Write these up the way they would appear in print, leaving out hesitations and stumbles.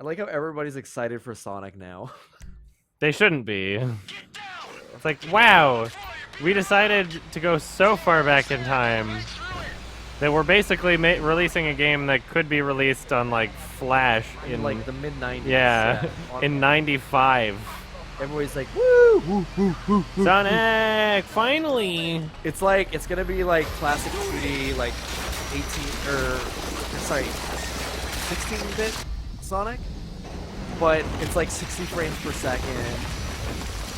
I like how everybody's excited for Sonic now. They shouldn't be. It's like, wow, we decided to go so far back in time that we're basically releasing a game that could be released on like Flash in like the mid 90s. Yeah, in '95. Everybody's like, woo, woo, woo, woo, woo, Sonic, finally. It's like it's gonna be like classic 2D, like 16-bit Sonic, but it's like 60 frames per second,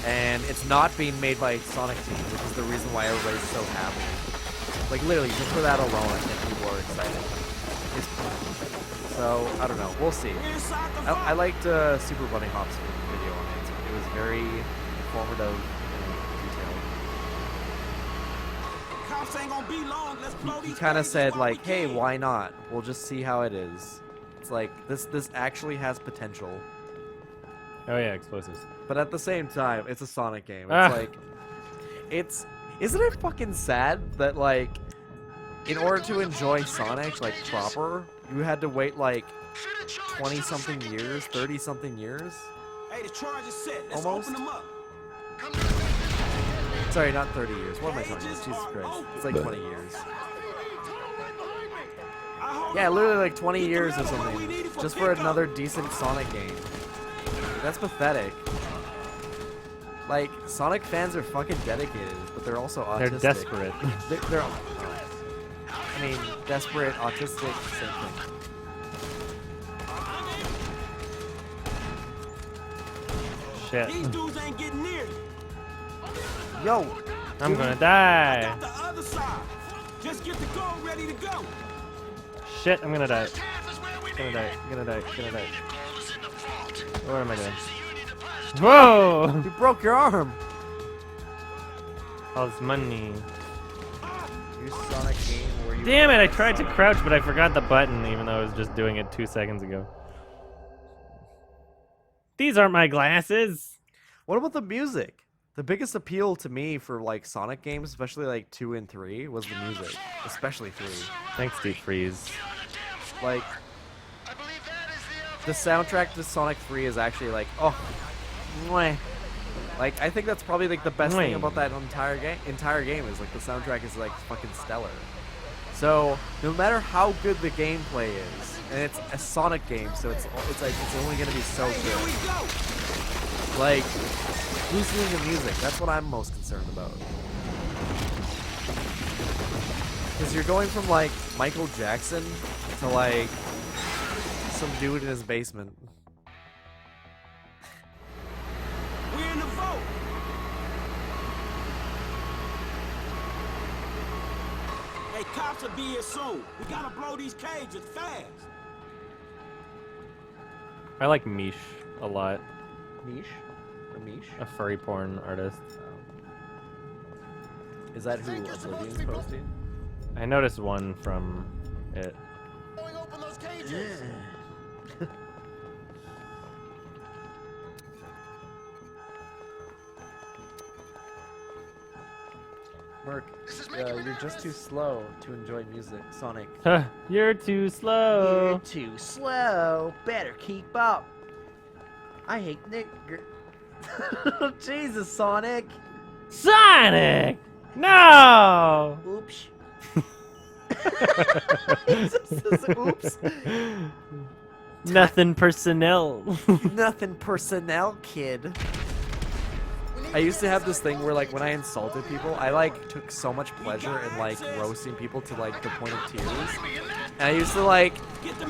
and it's not being made by Sonic Team, which is the reason why everybody's so happy. Like literally, just for that alone, I think people are excited. So I don't know, we'll see. I liked Super Bunny Hop's video on it. It was very informative and detailed. He kind of said like, "Hey, why not? We'll just see how it is." It's like this actually has potential. Oh yeah, explosives. But at the same time, it's a Sonic game. It's like, isn't it fucking sad that like, in order to enjoy Sonic like proper, you had to wait like 20-something years, 30-something years? Hey, the charge is set. Let's Almost. open them up. Sorry, not 30 years. What am I talking about? Jesus Christ. It's like 20 years. Yeah, literally like 20 years or something. Just for another decent Sonic game. That's pathetic. Like, Sonic fans are fucking dedicated, but they're also autistic. They're desperate. They're I mean, desperate, autistic, same thing. Shit. These dudes ain't getting near you. Yo! I'm gonna die. Got the other side. Just get the goal ready to go. Shit, I'm gonna die. Gonna die, gonna die, gonna die. What am I doing? Whoa! You broke your arm! All this money. Your Sonic game where you... Damn it, I tried to crouch, but I forgot the button, even though I was just doing it 2 seconds ago. These aren't my glasses! What about the music? The biggest appeal to me for like Sonic games, especially like 2 and 3, was the music. Especially 3. Thanks, Deep Freeze. Like, the soundtrack to Sonic 3 is actually like, oh, mwah. Like, I think that's probably like the best thing about that entire game is like the soundtrack is like fucking stellar. So no matter how good the gameplay is, and it's a Sonic game, so it's like it's only gonna be so good. Like, who's doing the music? That's what I'm most concerned about. Because you're going from like Michael Jackson to like some dude in his basement. We're in the vote. Hey, cops will be here soon. We gotta blow these cages fast. I like Mish a lot. Mish? Or Mish? A furry porn artist. Is that who Oblivion's posting? I noticed one from it. Open those cages. Merc, you're just too slow to enjoy music. Sonic. Huh, you're too slow. You're too slow. Better keep up. I hate Nick. Jesus, Sonic. Sonic! No! Oops. Oops. Nothing personnel. Nothing personnel, kid. I used to have this thing where, like, when I insulted people, I, like, took so much pleasure in, like, roasting people to, like, the point of tears. And I used to, like,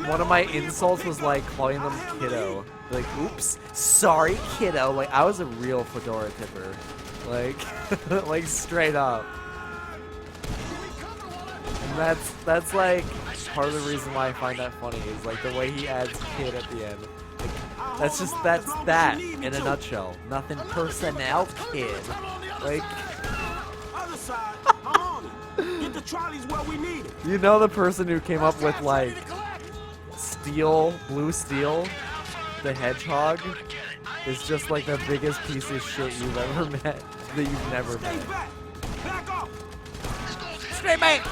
one of my insults was, like, calling them kiddo. Like, oops, sorry, kiddo. Like, I was a real fedora tipper. Like, like, straight up. And that's, like, part of the reason why I find that funny is, like, the way he adds kid at the end. That's that in a nutshell. Nothing personnel, kid. Like, Other side. I'm on it. Get the trolleys where we need it. you know the person who came up with like Blue Steel, the hedgehog, is just like the biggest piece of shit you've ever met, that you've never Stay met. back. Back off. Straight back!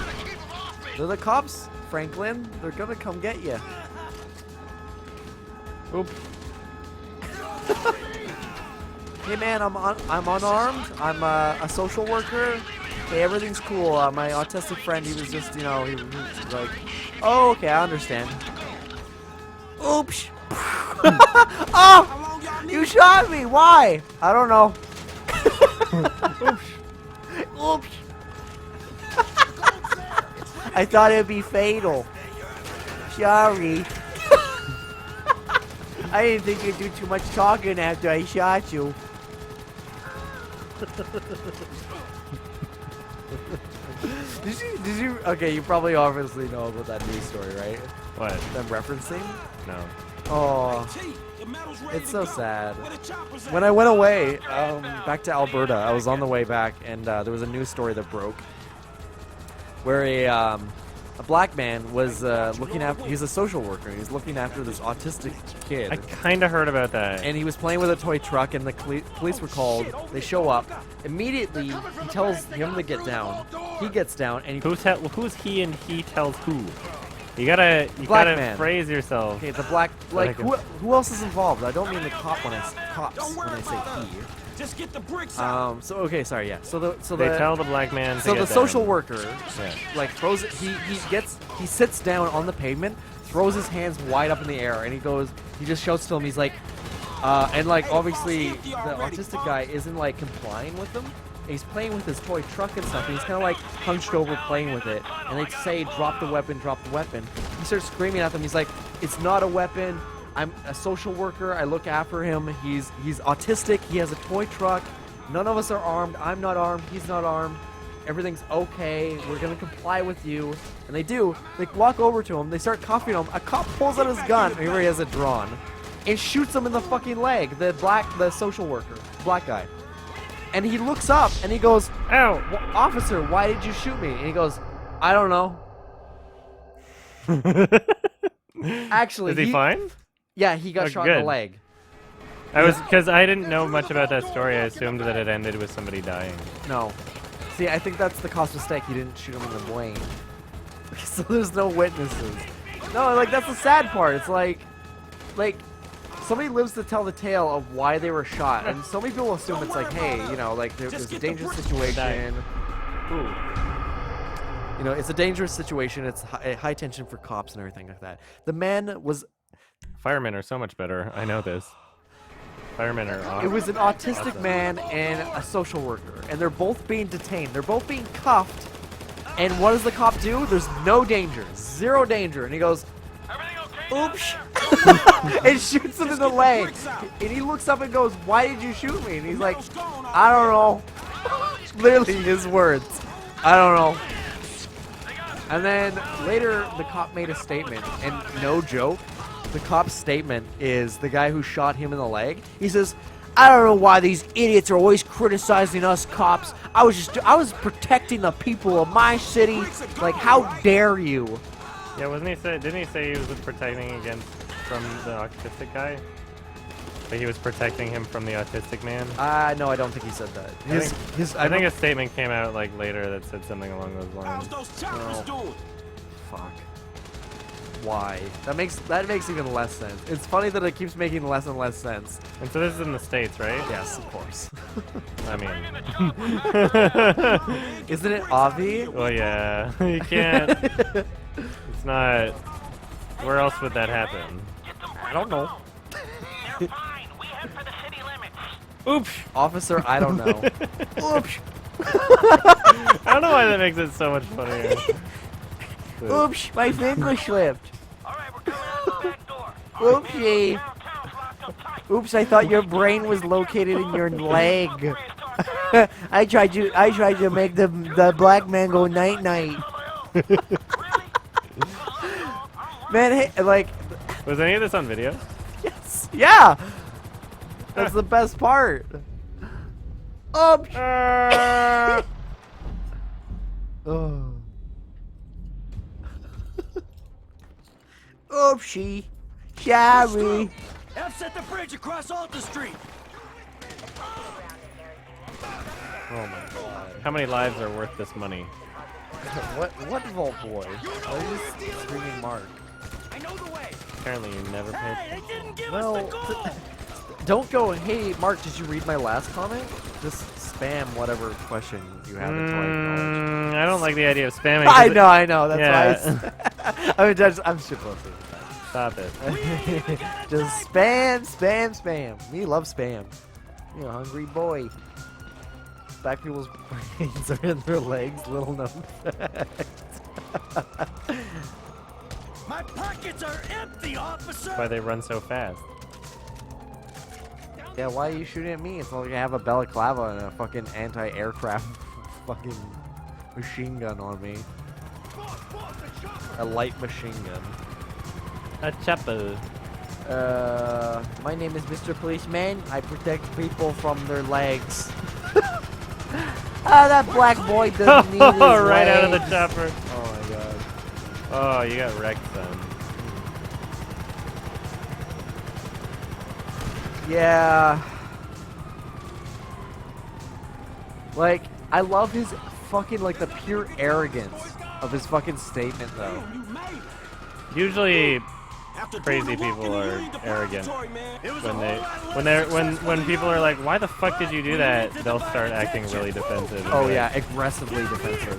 They're the cops, Franklin. They're gonna come get you. Oops. Hey man, I'm unarmed. I'm a social worker. Hey, everything's cool. My autistic friend, he was just, you know, he was like, oh, okay, I understand. Oops. Oh, you shot me. Why? I don't know. Oops. Oops. I thought it'd be fatal. Sorry. I didn't think you'd do too much talking after I shot you. Did you? Okay, you probably obviously know about that news story, right? What? Them referencing? No. Oh, it's so sad. When I went away, back to Alberta, I was on the way back, and there was a news story that broke where a black man was looking after. He's a social worker. He's looking after this autistic kid. I kind of heard about that. And he was playing with a toy truck, and the police were called. They show up. Immediately, he tells him to get down. He gets down, and Who's he and he tells who? You gotta man. phrase yourself. Okay, the black, like, who else is involved? I don't mean the cops when I say he. Just get the bricks out. So okay, sorry, yeah. They tell the black man to So get the social down. worker, like, throws it. He sits down on the pavement, throws his hands wide up in the air, and he just shouts to him. He's like, and like obviously the autistic guy isn't like complying with them. He's playing with his toy truck and stuff, and he's kind of like hunched over playing with it. And they say, drop the weapon, drop the weapon. He starts screaming at them. He's like, it's not a weapon. I'm a social worker. I look after him. He's autistic. He has a toy truck. None of us are armed. I'm not armed. He's not armed. Everything's okay. We're going to comply with you. And they do. They walk over to him. They start cuffing him. A cop pulls out his gun. Here he has it drawn. And shoots him in the fucking leg. The social worker. Black guy. And he looks up and he goes, Ow! Officer, why did you shoot me? And he goes, I don't know. Actually, Is he fine? Yeah, he got shot in the leg. Because I didn't know much about that story. I assumed that it ended with somebody dying. No. See, I think that's the cop's mistake. He didn't shoot him in the brain. So there's no witnesses. No, like, that's the sad part. It's like, somebody lives to tell the tale of why they were shot, and so many people assume it's like, hey, you know, like there's a dangerous situation. Ooh. You know, it's a dangerous situation. It's high tension for cops and everything like that. The man was. Firemen are so much better. I know this. Firemen are awesome. It was an autistic man and a social worker, and they're both being detained. They're both being cuffed. And what does the cop do? There's no danger, zero danger, and he goes, oops. And shoots him in the leg. And he looks up and goes, why did you shoot me? And he's like, I don't know. Literally his words. I don't know. And then later the cop made a statement, and no joke, the cop's statement is the guy who shot him in the leg. He says, I don't know why these idiots are always criticizing us cops. I was protecting the people of my city. Like, how dare you? Yeah, didn't he say he was protecting from the autistic guy? But he was protecting him from the autistic man? No, I don't think he said that. I think a statement came out like later that said something along those lines. How's those choppers doing? Fuck. Why? That makes even less sense. It's funny that it keeps making less and less sense. And so this is in the States, right? Yes, of course. I mean... Isn't it Avi? Well, yeah. You can't... It's not... Where else would that happen? I don't know. Oops! Officer, I don't know. Oops! I don't know why that makes it so much funnier. Oops, my finger slipped. Oopsie. Oops, I thought your brain was located in your leg. I tried to make the black man go night night. Man, hey, like. Was any of this on video? Yes. Yeah. That's the best part. Oops. Oh. Oopsie. Sorry. Upset the bridge across Alta Street. Oh my god. How many lives are worth this money? What Vault Boy? Why are you screaming Mark? I know the way. Apparently you never paid. Well, don't go, hey, Mark, did you read my last comment? Just spam whatever question you have until I acknowledge. I don't like the idea of spamming. I know. That's Yeah. why I mean, I'm shitposting. Stop it. Just spam. Me love spam. You know, hungry boy. Black people's brains are in their legs, little known fact. My pockets are empty, officer. That's why they run so fast. Yeah, why are you shooting at me? It's not like I have a balaclava and a fucking anti-aircraft fucking machine gun on me. A light machine gun. A chapel. My name is Mr. Policeman. I protect people from their legs. That black boy doesn't need his Right out of the legs. chopper. Oh my god. Oh, you got wrecked, son. Yeah. Like, I love his fucking, like, the pure arrogance of his fucking statement, though. You made it. Usually, After crazy doing the people walking, are you leave the arrogant. laboratory, man. It was when a they whole lot of when people are like, why the fuck did you do that? They'll start acting really defensive. Oh yeah, aggressively defensive.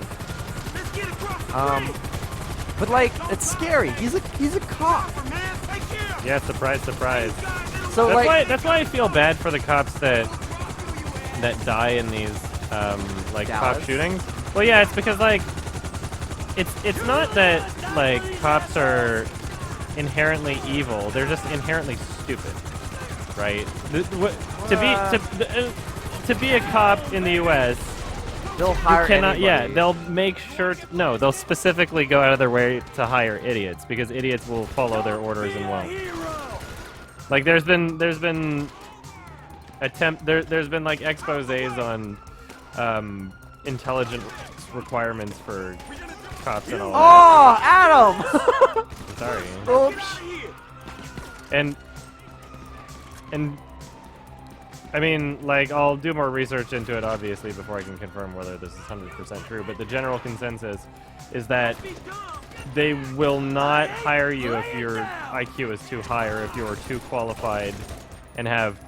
Let's get across the But like, it's scary. He's a cop. bridge, man. Take care. Yeah, surprise, surprise. So like, That's why I feel bad for the cops that die in these like cop Dallas? shootings. Well, yeah, it's because like it's not that like cops are inherently evil. They're just inherently stupid, right? To be a cop in the U.S. they'll hire You cannot, anybody. yeah, they'll make sure, no, they'll specifically go out of their way to hire idiots, because idiots will follow their orders and won't. Like, there's been like, exposés on, intelligence requirements for cops and all that. Oh, Adam! Sorry. Oops. And, I mean, like, I'll do more research into it, obviously, before I can confirm whether this is 100% true, but the general consensus is that they will not hire you if your IQ is too high or if you are too qualified and have,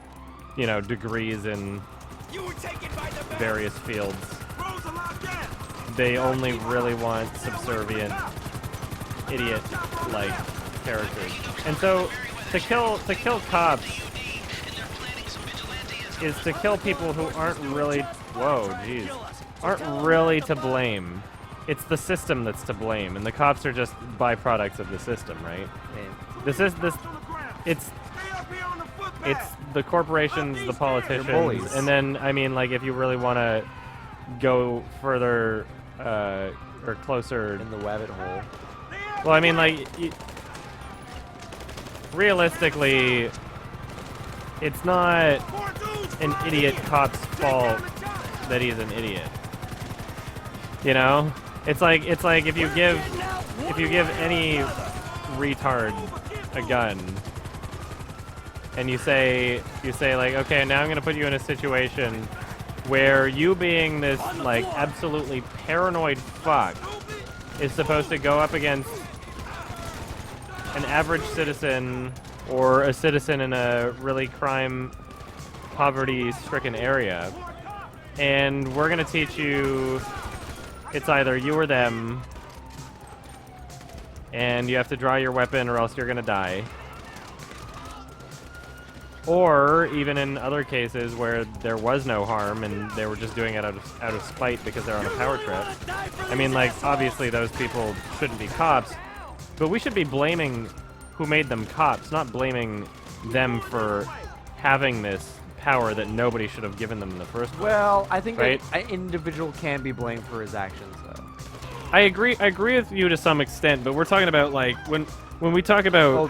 you know, degrees in various fields. They only really want subservient, idiot-like characters. And so, to kill cops is to kill people who aren't really, aren't really to blame. It's the system that's to blame, and the cops are just byproducts of the system, right? It's the corporations, the politicians, bullies. and then, I mean, like, if you really want to go further, or closer In the rabbit hole. well, I mean, like, realistically, it's not an idiot cop's fault that he's an idiot. You know, it's like if you give any retard a gun and you say like, okay, now I'm gonna put you in a situation where you being this like absolutely paranoid fuck is supposed to go up against an average citizen or a citizen in a really poverty-stricken area, and we're gonna teach you it's either you or them, and you have to draw your weapon or else you're gonna die. Or even in other cases where there was no harm and they were just doing it out of spite because they're on a power trip. I mean, like, obviously those people shouldn't be cops, but we should be blaming who made them cops, not blaming them for having this power that nobody should have given them in the first place. Well, I think Right? an individual can be blamed for his actions, though. I agree with you to some extent, but we're talking about, like, when we talk about Oh,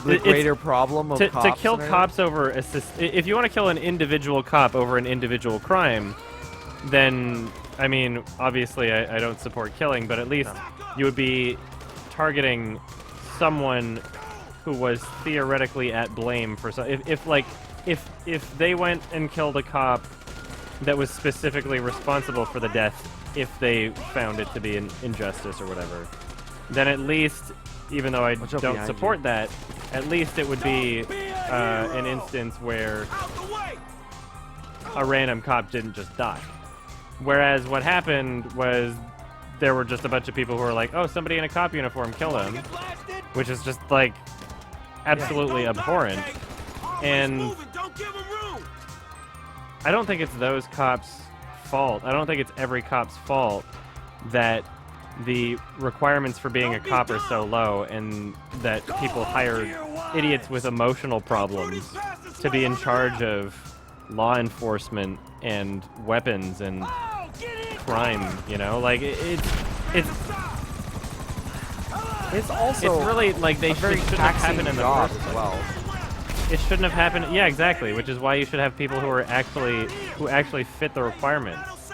the It's- greater problem of to cops kill and everything? cops over if you want to kill an individual cop over an individual crime, then I mean, obviously I don't support killing, but at least you would be targeting someone who was theoretically at blame for if they went and killed a cop that was specifically responsible for the death, if they found it to be an injustice or whatever, then at least even though I Watch out don't behind support you. that, at least it would be an instance where a random cop didn't just die. Whereas what happened was there were just a bunch of people who were like, oh, somebody in a cop uniform killed him, which is just like absolutely abhorrent. And I don't think it's those cops' fault. I don't think it's every cop's fault that the requirements for being a cop are so low and that people hire idiots with emotional problems to be in charge of law enforcement and weapons and crime, you know? Like, it's also really, like, they a very shouldn't have taxing happened in the job first as place. well. It shouldn't have happened. Yeah, exactly. Which is why you should have people who actually fit the requirements.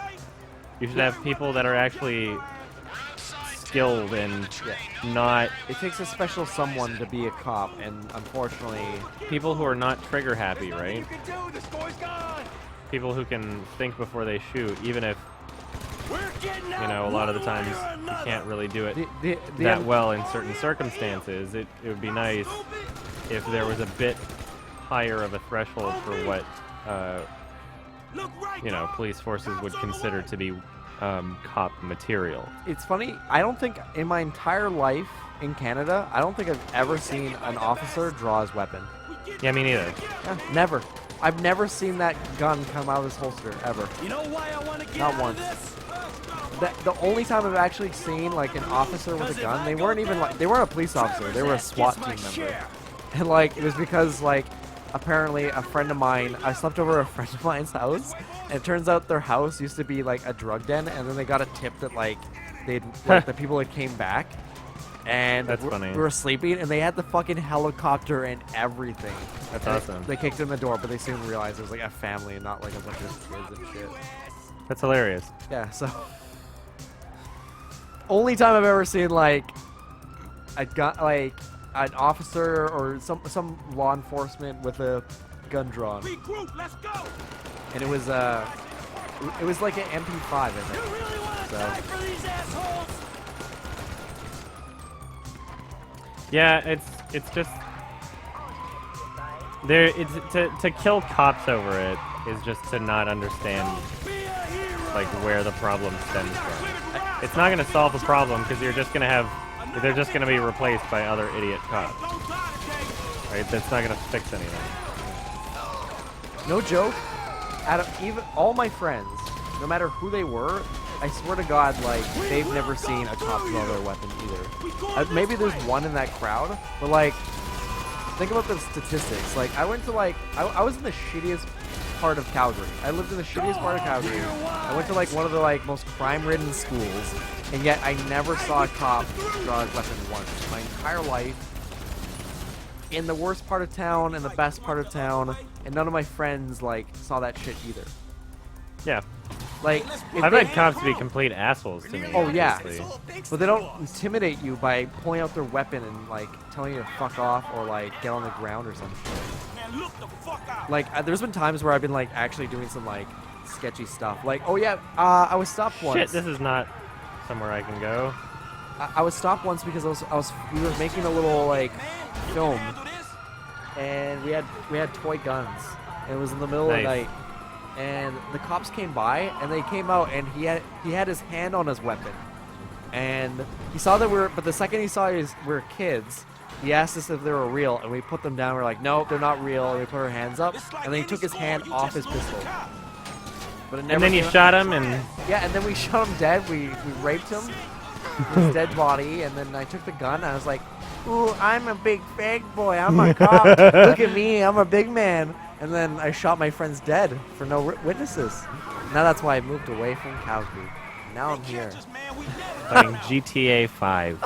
You should have people that are actually skilled and not It takes a special someone to be a cop, and unfortunately, people who are not trigger happy, right? People who can think before they shoot, even if you know a lot of the times you can't really do it that well in certain circumstances. It would be nice if there was a bit higher of a threshold for what you know, police forces would consider to be cop material. It's funny, I don't think in my entire life in Canada, I don't think I've ever seen an officer draw his weapon. Yeah, me neither. Yeah, never. I've never seen that gun come out of his holster, ever. You know why I want to get Not out once. of this? The only time I've actually seen like an officer with a gun, they weren't even like, they weren't a police officer, they were a SWAT team member. And like, it was because like, apparently a friend of mine, I slept over at a friend of mine's house, and it turns out their house used to be like a drug den, and then they got a tip that like, they'd, like the people had came back, and That's funny. we were sleeping, and they had the fucking helicopter and everything. That's And awesome. They kicked in the door, but they soon realized it was like a family and not like a bunch of kids and shit. That's hilarious. Yeah, so only time I've ever seen like a gun, like an officer or some law enforcement with a gun drawn, Regroup, let's go. and it was like an MP5, I think. You really want to So- die for these assholes? Yeah, it's just there. It's to kill cops over it is just to not understand like where the problem stems from. It's not going to solve the problem because they're just going to be replaced by other idiot cops. Right? That's not going to fix anything. No joke. Out of even all my friends, no matter who they were, I swear to God, like they've never seen a cop draw their weapon either. Maybe there's one in that crowd, but like, think about the statistics. Like, I went to like, I was in the shittiest part of Calgary. I lived in the shittiest part of Calgary. I went to like one of the like most crime-ridden schools, and yet I never saw a cop draw his weapon once my entire life. In the worst part of town and the best part of town, and none of my friends like saw that shit either. Yeah, Like, if I've they- had cops be complete assholes to me. Oh, yeah. honestly. but they don't intimidate you by pulling out their weapon and like telling you to fuck off or like get on the ground or some shit. Man, look the fuck out. Like, there's been times where I've been like actually doing some like sketchy stuff. Like, oh yeah, I was stopped once. Shit, this is not somewhere I can go. I was stopped once because we were making a little like film, and we had toy guns. And it was in the middle of the Nice. night, and the cops came by, and they came out, and he had his hand on his weapon, and he saw that but the second he saw we were kids, he asked us if they were real, and we put them down. We're like, nope, they're not real. And we put our hands up, and then he took his hand off his pistol. But it never And then you came out- shot him, and Yeah, and then we shot him dead. We raped him, his dead body, and then I took the gun. And I was like, "Ooh, I'm a big boy. I'm a cop. Look at me. I'm a big man." And then I shot my friends dead for no witnesses. Now that's why I moved away from Calgary. Now I'm here. playing GTA 5.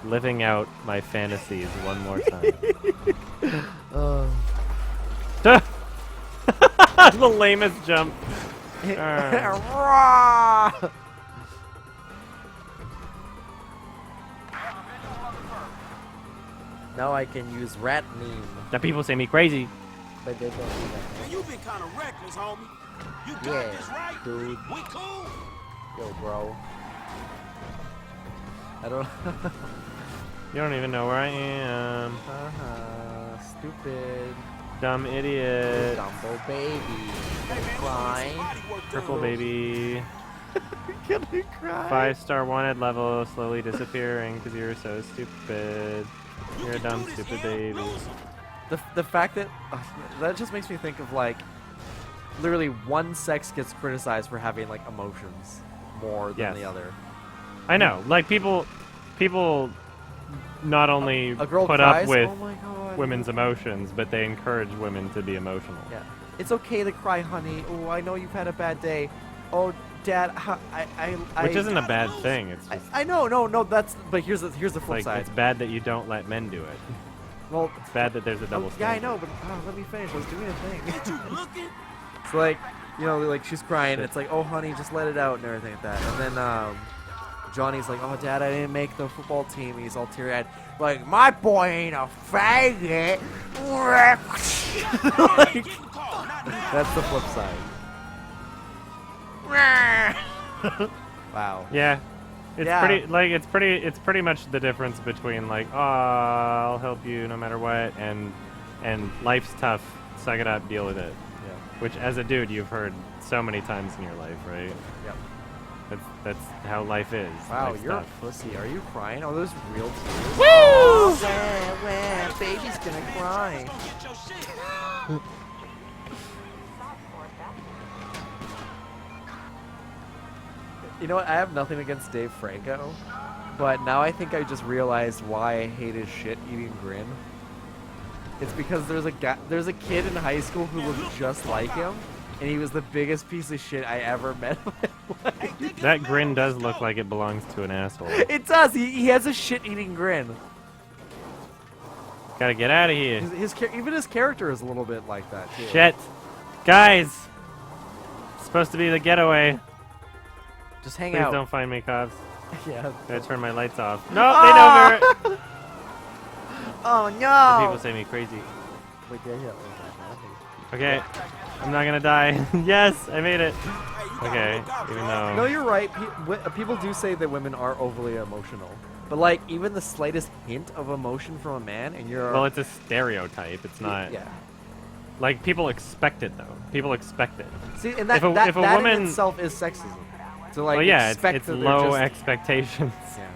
Living out my fantasies one more time. The lamest jump. Rah! Now I can use rat meme, Now people say me crazy. but they don't do that. Man, you been kind of reckless, homie. You got Yeah, this right? dude. We cool? Yo, bro. I don't. You don't even know where I am. Stupid. Dumb idiot. Dumbo baby. Cry. Purple baby. Can we cry? 5-star wanted level slowly disappearing because you're so stupid. You're a dumb, stupid baby. The fact that that just makes me think of like literally one sex gets criticized for having like emotions more than Yes. the other. I know. Like people not only A girl put cries, up with oh my God. women's emotions, but they encourage women to be emotional. Yeah. It's okay to cry, honey. Oh, I know you've had a bad day. Oh, Dad, Which isn't a bad thing. It's just I know, no. That's but here's the flip like side. it's bad that you don't let men do it. Well, It's bad that there's a double yeah, I standard. know, but let me finish. I was doing a thing. You looking? It's like, you know, like she's crying. It's like, oh, honey, just let it out and everything like that. And then Johnny's like, oh, Dad, I didn't make the football team. He's all teary-eyed. Like, my boy ain't a faggot. Like, that's the flip side. Wow. Yeah. It's Yeah. it's pretty much the difference between like, oh, I'll help you no matter what, and life's tough, suck it up, deal with it. Yeah. Which as a dude you've heard so many times in your life, right? Yep. That's how life is. Wow, Life's you're tough. a pussy. Are you crying? Oh, those real tears. Woo! Oh, baby's gonna cry. You know what? I have nothing against Dave Franco, but now I think I just realized why I hate his shit-eating grin. It's because there's a kid in high school who looked just like him, and he was the biggest piece of shit I ever met in my life. That grin does look like it belongs to an asshole. It does. He has a shit-eating grin. Gotta get out of here. Even his character is a little bit like that too. Shit. Guys! It's supposed to be the getaway. Just hang Please out. don't find me, cops. Yeah. Gotta turn my lights off. No, they know where. Oh The no! people say me crazy. Wait, yeah. Okay, I'm not gonna die. Yes, I made it. Okay, even though. No, you're right. People do say that women are overly emotional, but like even the slightest hint of emotion from a man, and you're Well, it's a stereotype. It's not. Yeah. Like people expect it though. People expect it. See, and that If a that woman- in itself is sexism. To like Well, yeah, expect it's that they're low just- expectations. Yeah.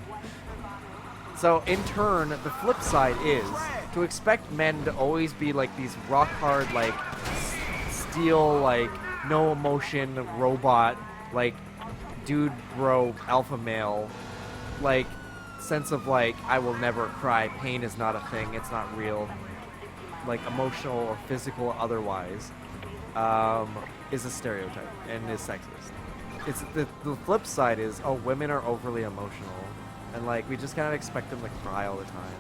So in turn, the flip side is to expect men to always be like these rock hard, like steel, like no emotion robot, like dude, bro, alpha male, like sense of like I will never cry. Pain is not a thing. It's not real. Like emotional or physical, or otherwise, is a stereotype and is sexist. It's the flip side is, oh, women are overly emotional, and like we just kind of expect them to cry all the time.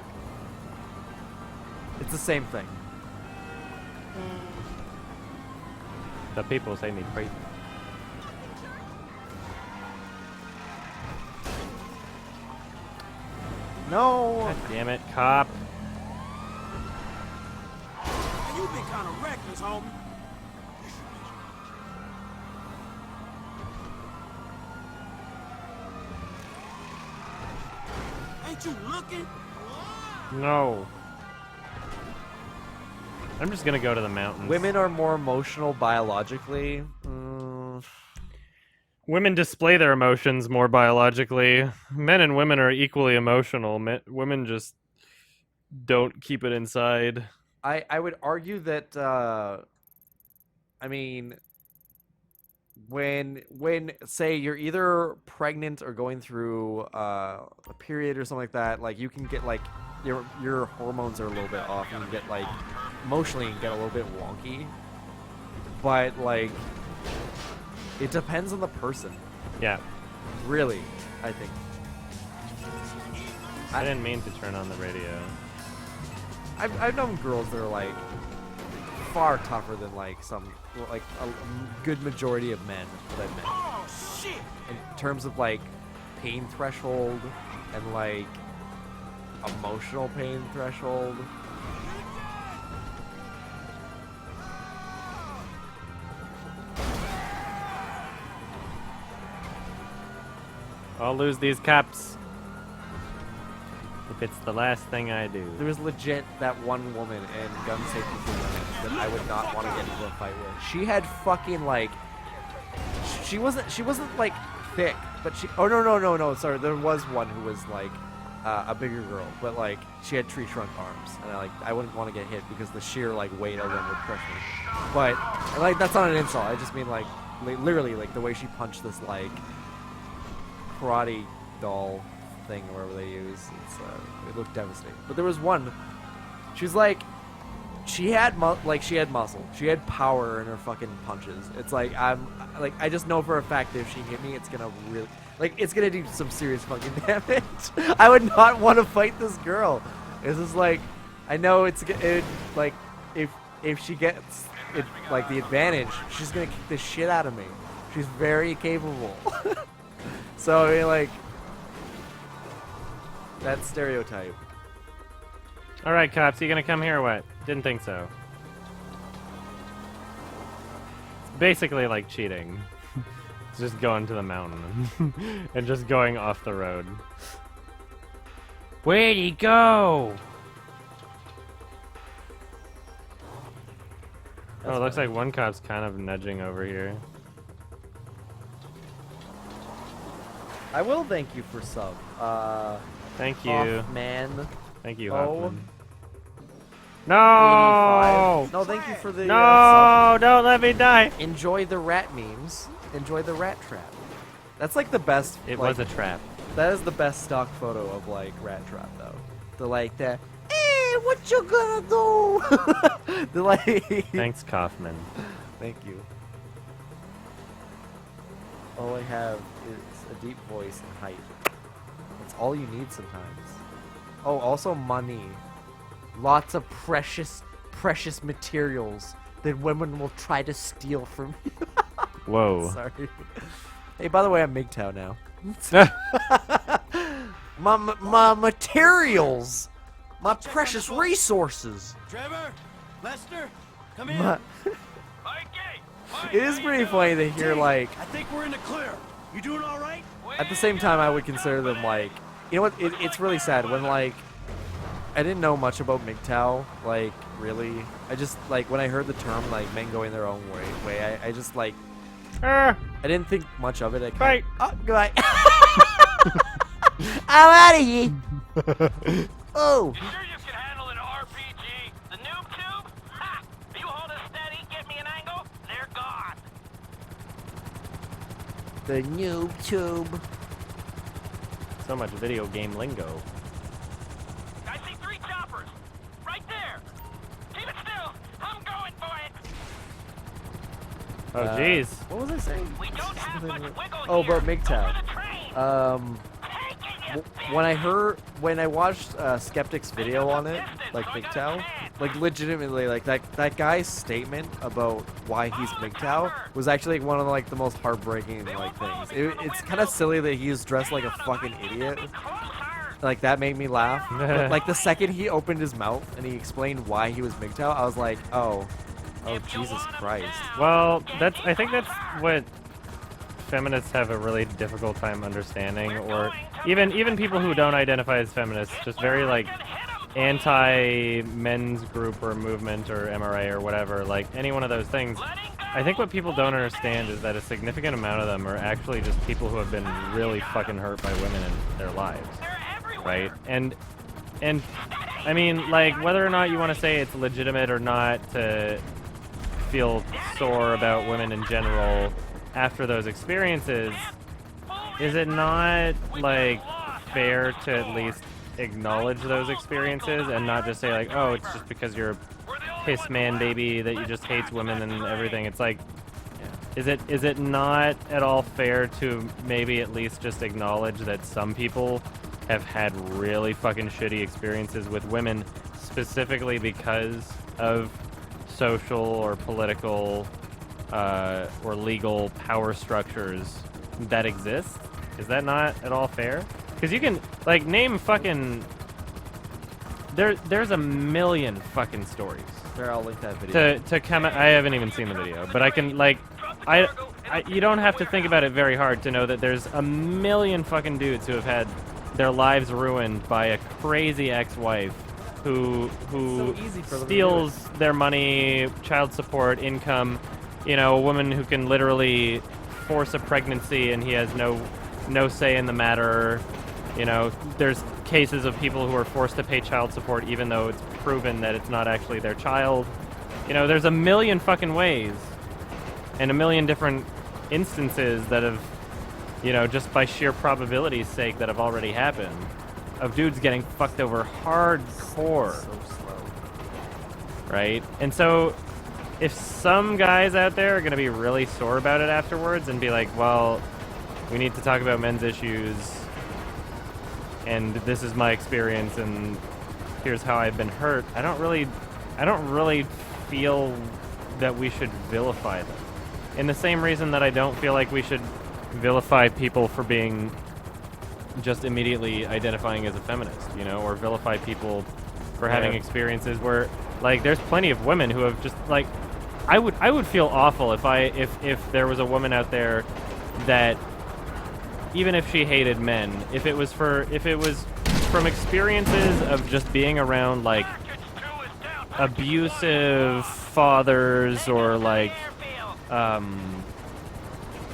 It's the same thing. The people say me crazy. No. God damn it, cop. You been kind of reckless, homie. Ain't you looking? No. I'm just gonna go to the mountains. Women are more emotional biologically. Women display their emotions more biologically. Men and women are equally emotional. Women just don't keep it inside. I would argue that I mean when say you're either pregnant or going through a period or something like that, like you can get like your hormones are a little bit off and you get like emotionally you can get a little bit wonky. But like it depends on the person. Yeah. Really, I think. I didn't mean to turn on the radio. I've known girls that are like far tougher than like some like a good majority of men that I've met. Oh, shit. In terms of like pain threshold and like emotional pain threshold. I'll lose these caps. If it's the last thing I do. There was legit that one woman in Gun Safety for Women that I would not want to get into a fight with. She had fucking like, she wasn't like thick, but she. Oh no. Sorry, there was one who was like a bigger girl, but like she had tree trunk arms, and I wouldn't want to get hit because the sheer like weight of them would crush me. But like that's not an insult. I just mean like literally like the way she punched this like karate doll thing or whatever they use. It looked devastating. But there was one. She's like, she had muscle. She had power in her fucking punches. It's like I just know for a fact that if she hit me, it's gonna really it's gonna do some serious fucking damage. I would not want to fight this girl. It's just like I know it like if she gets it like the advantage, she's gonna kick the shit out of me. She's very capable. So I mean, like. That stereotype. All right, cops, you gonna come here or what? Didn't think so. It's basically like cheating. It's just going to the mountain and just going off the road. Where'd he go? Oh, it looks like one cop's kind of nudging over here. I will thank you for sub. Thank you. Man. Thank you, Oh. Hoffman. No! 85. No, thank you for the No! Don't let me die! sub. Enjoy the rat memes. Enjoy the rat trap. That's like the best. It like, was a trap. That is the best stock photo of like rat trap though. The like the hey, what you gonna do? The like. Thanks, Kaufman. Thank you. All I have is a deep voice and height. That's all you need sometimes. Oh, also money. Lots of precious materials that women will try to steal from you. Whoa. Sorry. Hey, by the way, I'm MGTOW now. my materials. My precious resources. Trevor, Lester, come in. My- It is pretty funny to hear like. I think we're in the clear. You doing all right? At the same time, I would consider them like, you know what? It's really sad when like, I didn't know much about MGTOW. Like, really, I just like when I heard the term like men going their own way. I just like, I didn't think much of it. Bye. Oh, goodbye. I'm out of here. Oh. You sure you can handle an RPG? The noob tube? Ha! If you hold it steady, get me an angle, they're gone. The noob tube. So much video game lingo. I see 3 choppers. Right there. Keep it still. I'm going for it. Oh, jeez. What was I saying? We don't have much wiggle Oh, here. about MGTOW. Over the train. Taking it. When I watched Skeptic's video on it, like MGTOW, like legitimately, like that guy's statement about why he's MGTOW was actually like, one of like the most heartbreaking like things. It's kind of silly that he's dressed like a fucking idiot. Like that made me laugh. But, like the second he opened his mouth and he explained why he was MGTOW, I was like, oh Jesus Christ. Well, I think that's what feminists have a really difficult time understanding, or even people who don't identify as feminists, just very like anti-men's group or movement or MRA or whatever, like any one of those things. I think what people don't understand is that a significant amount of them are actually just people who have been really fucking hurt by women in their lives, right? And I mean, like, whether or not you want to say it's legitimate or not to feel sore about women in general after those experiences, is it not like fair to at least acknowledge those experiences and not just say like, oh, it's just because you're a piss man baby that you just hates women and everything? It's like, is it not at all fair to maybe at least just acknowledge that some people have had really fucking shitty experiences with women specifically because of social or political or legal power structures that exist? Is that not at all fair? Because you can, like, name fucking... There's a million fucking stories. There, I'll link that video. To come... I haven't even seen the video, but I can, like... you don't have to think about it very hard to know that there's a million fucking dudes who have had their lives ruined by a crazy ex-wife who So easy for them to do steals their money, child support, income. You know, a woman who can literally force a pregnancy and he has no say in the matter. You know, there's cases of people who are forced to pay child support even though it's proven that it's not actually their child. You know, there's a million fucking ways and a million different instances that have, you know, just by sheer probability's sake that have already happened of dudes getting fucked over hardcore. So slow. Right? And so if some guys out there are going to be really sore about it afterwards and be like, well, we need to talk about men's issues and this is my experience and here's how I've been hurt, I don't really feel that we should vilify them. In the same reason that I don't feel like we should vilify people for being just immediately identifying as a feminist, you know, or vilify people for having experiences where, like, there's plenty of women who have just, like, I would feel awful if there was a woman out there that, even if she hated men, if it was from experiences of just being around, like, abusive fathers or, like,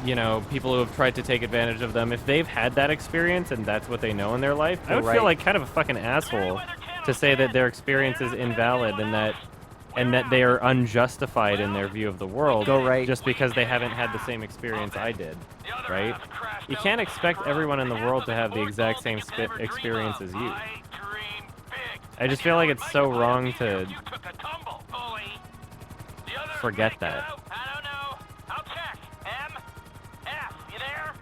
you know, people who have tried to take advantage of them, if they've had that experience and that's what they know in their life, I would feel like kind of a fucking asshole to say that their experience is invalid and that they are unjustified in their view of the world just because they haven't had the same experience I did, right? You can't expect everyone in the world to have the exact same experience as you. I just feel like it's so wrong to forget that. I don't know. I'll check. F, you there?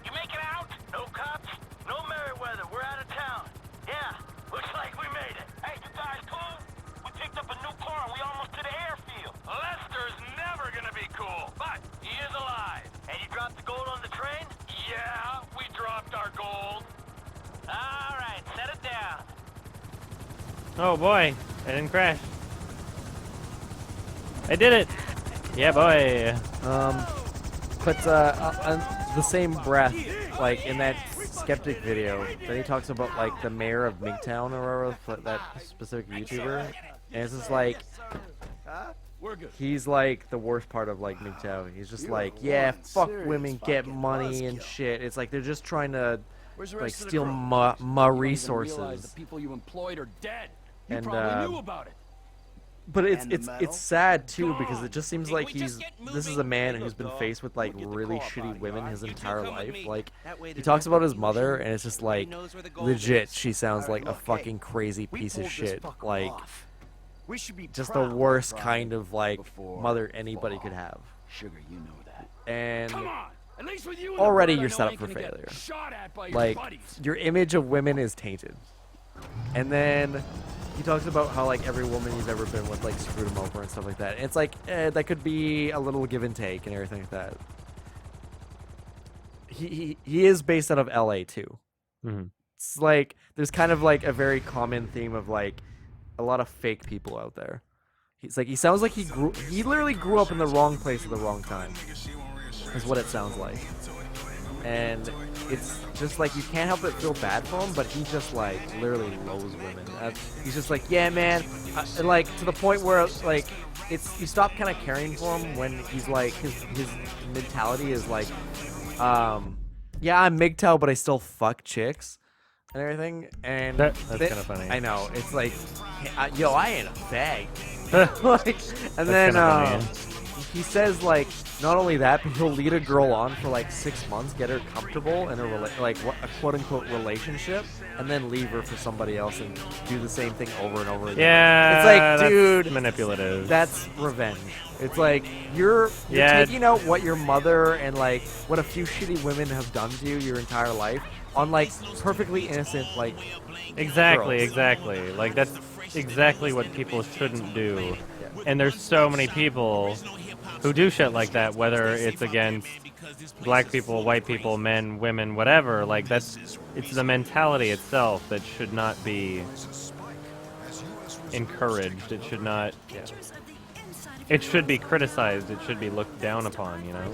You make it out? No cops? No Merriweather. We're out of town. Yeah, looks like we made it. Hey, you guys cool? We picked up a new car and we almost to the airfield. Lester's never gonna be cool, but he is alive. And you dropped the gold on the train? Yeah, we dropped our gold. All right, set it down. Oh boy, I didn't crash. I did it! Yeah, boy. But on the same breath, like in that skeptic video, then he talks about like the mayor of MGTOwn or whatever, that specific YouTuber, and it's just like he's like the worst part of like MGTOwn. He's just like, yeah, fuck women, get money and shit. It's like they're just trying to like steal my resources. The people you employed are dead. You probably knew about it. But it's sad too because it just seems like this is a man who's been faced with like really shitty women his entire life. Like he talks about his mother and it's just like legit she sounds like a fucking crazy piece of shit. Like just the worst kind of like mother anybody could have. Sugar, you know that. And already you're set up for failure. Like your image of women is tainted. And then he talks about how like every woman he's ever been with like screwed him over and stuff like that. And it's like that could be a little give and take and everything like that. He is based out of LA too. Mm-hmm. It's like there's kind of like a very common theme of like a lot of fake people out there. He's like he sounds like he literally grew up in the wrong place at the wrong time. Is what it sounds like. And it's just like you can't help but feel bad for him, but he just like literally loathes women. He's just like, yeah, man, and like to the point where like you stop kind of caring for him when he's like his mentality is like, yeah, I'm MGTOW, but I still fuck chicks and everything. And that's kind of funny. I know it's like, yo, I ain't a fag. Like, and then he says like not only that, but he'll lead a girl on for like 6 months, get her comfortable in a quote unquote relationship, and then leave her for somebody else and do the same thing over and over again. Yeah, it's like, that's dude, manipulative. That's revenge. It's like you're taking out what your mother and like what a few shitty women have done to you your entire life on like perfectly innocent like girls. Exactly. Like that's exactly what people shouldn't do. Yeah. And there's so many people who do shit like that, whether it's against black people, white people, men, women, whatever. Like it's the mentality itself that should not be encouraged. It should not. It should be criticized. It should be looked down upon. You know.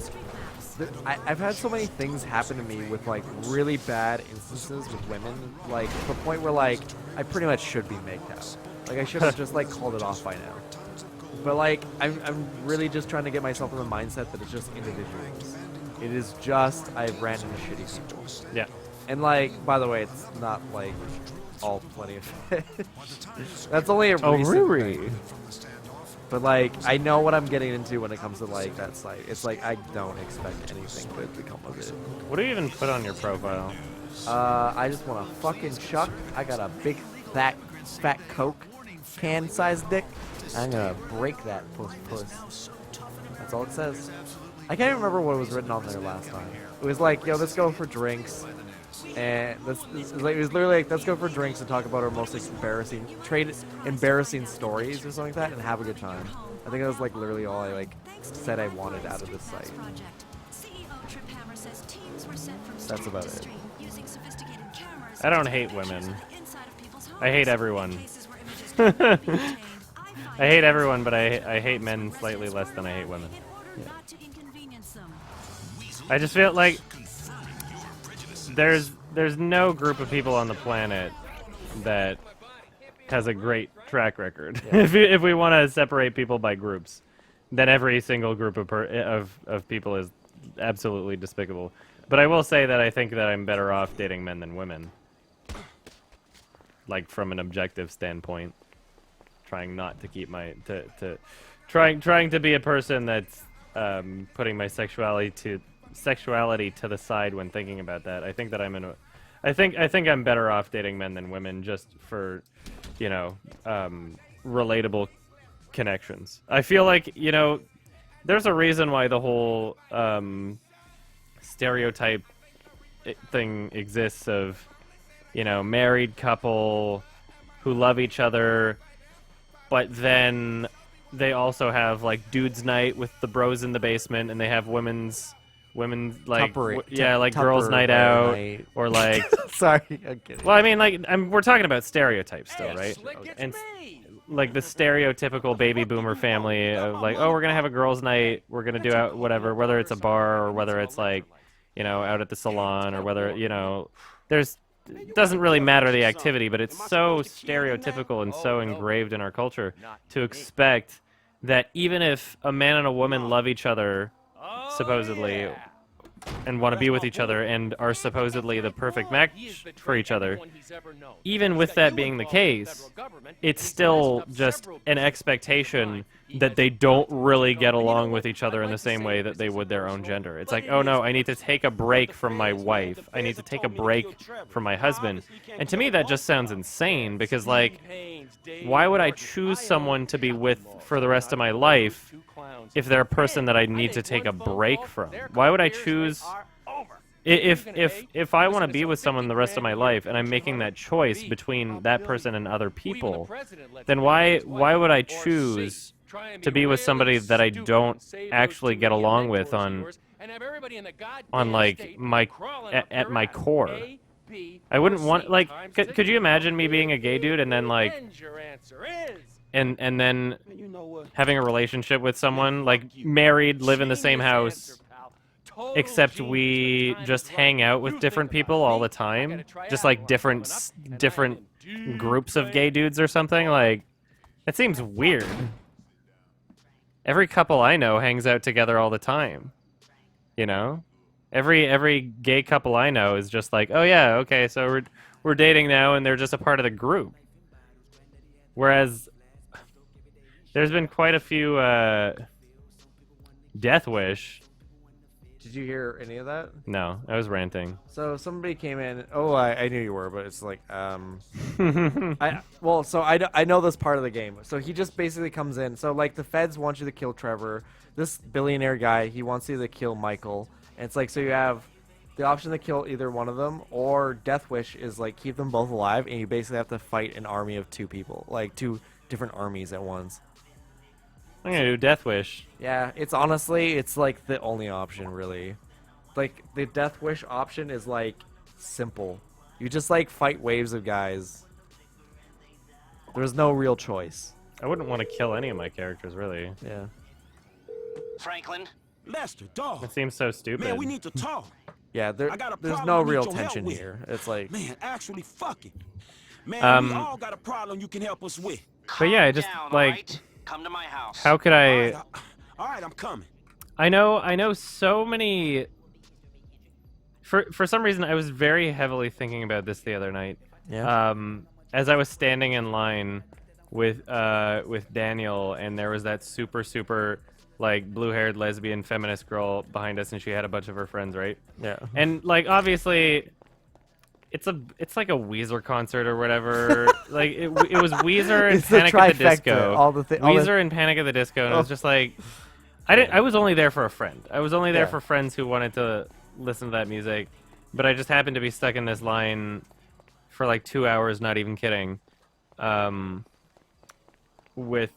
I've had so many things happen to me with like really bad instances with women, like to the point where like I pretty much should be maked out. Like I should have just like called it off by now. But like I'm really just trying to get myself in the mindset that it's just individuals. It is just I've ran into shitty people. Yeah. And like, by the way, it's not like all plenty of fish. That's only a recent thing. But like, I know what I'm getting into when it comes to like that site. It's like I don't expect anything good to come of it. What do you even put on your profile? I just want to fucking chuck. I got a big fat Coke can sized dick. I'm gonna break that puss. That's all it says. I can't even remember what was written on there last time. It was like, yo, let's go for drinks. And it was literally like, let's go for drinks and talk about our most embarrassing stories or something like that and have a good time. I think that was like literally all I like said I wanted out of this site. That's about it. I don't hate women. I hate everyone. I hate everyone, but I hate men slightly less than I hate women. Yeah. I just feel like there's no group of people on the planet that has a great track record. Yeah. if we want to separate people by groups, then every single group of people is absolutely despicable. But I will say that I think that I'm better off dating men than women. Like from an objective standpoint, trying not to keep my trying to be a person that's putting my sexuality to the side when thinking about that. I think that I think I'm better off dating men than women just for, you know, relatable connections. I feel like, you know, there's a reason why the whole stereotype thing exists of, you know, married couple who love each other, but then they also have like dudes night with the bros in the basement, and they have women's like like girls night out or like sorry, I'm kidding. Well, I mean, like we're talking about stereotypes still, right? And like the stereotypical baby boomer family of like, oh, we're gonna have a girls night, we're gonna do out whatever, whether it's a bar or whether it's like, you know, out at the salon or whether, you know, it doesn't really matter the activity, but it's so stereotypical and so engraved in our culture to expect that even if a man and a woman love each other, supposedly, and want to be with each other and are supposedly the perfect match for each other, even with that being the case, it's still just an expectation that they don't really get along with each other in the same way that they would their own gender. It's like, oh no, I need to take a break from my wife. I need to take a break from my husband. And to me that just sounds insane because, like, why would I choose someone to be with for the rest of my life if they're a person that I need to take a break from? Why would I choose... If I want to be with someone the rest of my life and I'm making that choice between that person and other people, then why would I choose to be with somebody that I don't actually get along with on like at my core? I wouldn't want, like, could you imagine me being a gay dude and then like and then having a relationship with someone, like married, live in the same house, except we just hang out with different people all the time, just like different groups of gay dudes or something? Like, that seems weird. Every couple I know hangs out together all the time, you know? Every gay couple I know is just like, oh yeah, okay, so we're dating now, and they're just a part of the group. Whereas there's been quite a few Death Wish. Did you hear any of that? No, I was ranting. So somebody came in. Oh, I knew you were, but it's like, I know this part of the game. So he just basically comes in. So like the feds want you to kill Trevor. This billionaire guy, he wants you to kill Michael. And it's like, so you have the option to kill either one of them, or Death Wish is like keep them both alive, and you basically have to fight an army of two people, like two different armies at once. I'm gonna do Death Wish. Yeah, it's honestly, it's like the only option, really. Like, the Death Wish option is like simple. You just like fight waves of guys. There's no real choice. I wouldn't want to kill any of my characters, really. Yeah. Franklin, Lester, dog. It seems so stupid. Man, we need to talk. Yeah, I got a there's problem no I need real your help tension with. here. It's like, Man, actually, fuck it. Man, we all got a problem you can help us with. But yeah, I just Down, like, alright? Come to my house. how could I? All right, I'm coming. I know so many. For some reason, I was very heavily thinking about this the other night. yeah. As I was standing in line with Daniel, and there was that super like blue-haired lesbian feminist girl behind us, and she had a bunch of her friends, right? Yeah. And like obviously, it's like a Weezer concert or whatever. Like it was Weezer and It's the Panic at the trifecta, Disco. all the Weezer and Panic at the Disco, and it was just like, I was only there for a friend. I was only there Yeah. for friends who wanted to listen to that music, but I just happened to be stuck in this line for like 2 hours, not even kidding, with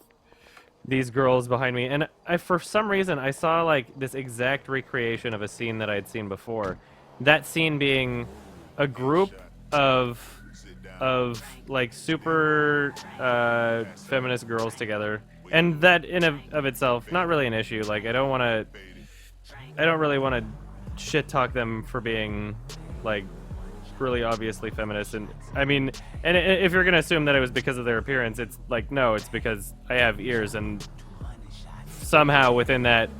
these girls behind me, and for some reason I saw like this exact recreation of a scene that I had seen before. That scene being a group of like super feminist girls together, and that in of itself not really an issue. Like I don't really want to shit talk them for being like really obviously feminist, and I mean, and if you're gonna assume that it was because of their appearance, it's like, no, it's because I have ears, and somehow within that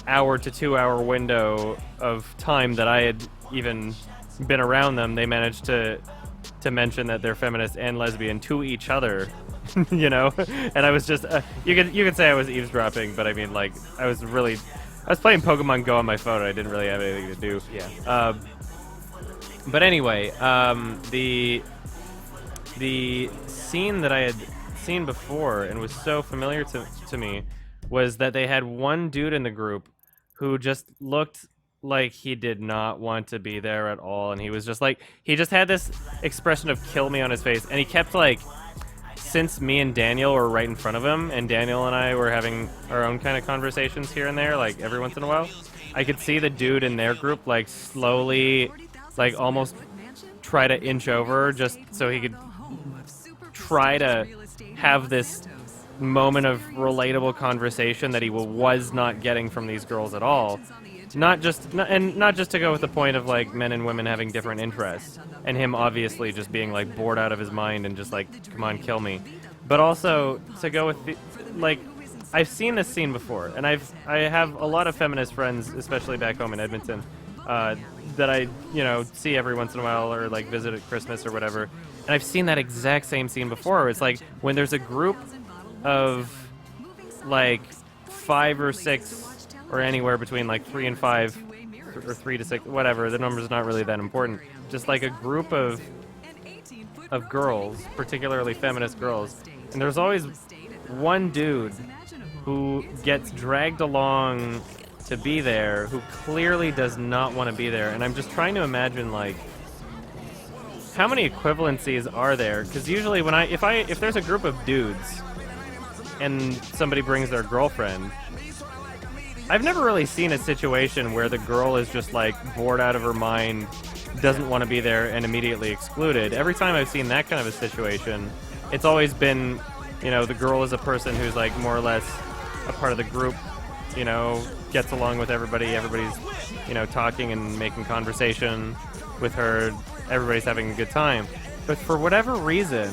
hour to 2 hour window of time that I had even been around them, they managed to mention that they're feminist and lesbian to each other. You know, and I was just you could say I was eavesdropping, but I mean, like, I was playing Pokemon Go on my phone, and I didn't really have anything to do. Yeah. But anyway, the scene that I had seen before and was so familiar to me was that they had one dude in the group who just looked like he did not want to be there at all, and he was just like, he just had this expression of kill me on his face, and he kept like, since me and Daniel were right in front of him, and Daniel and I were having our own kind of conversations here and there, like every once in a while, I could see the dude in their group like slowly, like almost try to inch over just so he could try to have this moment of relatable conversation that he was not getting from these girls at all. Not just to go with the point of like men and women having different interests, and him obviously just being like bored out of his mind and just like, come on, kill me. But also to go with the, like, I've seen this scene before, and I have a lot of feminist friends, especially back home in Edmonton, that I, you know, see every once in a while or like visit at Christmas or whatever. And I've seen that exact same scene before. Where it's like when there's a group of like 5 or 6 or anywhere between like 3 and 5 or 3 to 6, whatever, the number's not really that important. Just like a group of girls, particularly feminist girls. And there's always one dude who gets dragged along to be there, who clearly does not want to be there. And I'm just trying to imagine, like, how many equivalencies are there? Because usually when if there's a group of dudes and somebody brings their girlfriend, I've never really seen a situation where the girl is just like bored out of her mind, doesn't want to be there, and immediately excluded. Every time I've seen that kind of a situation, it's always been, you know, the girl is a person who's like more or less a part of the group, you know, gets along with everybody, everybody's, you know, talking and making conversation with her, everybody's having a good time. But for whatever reason,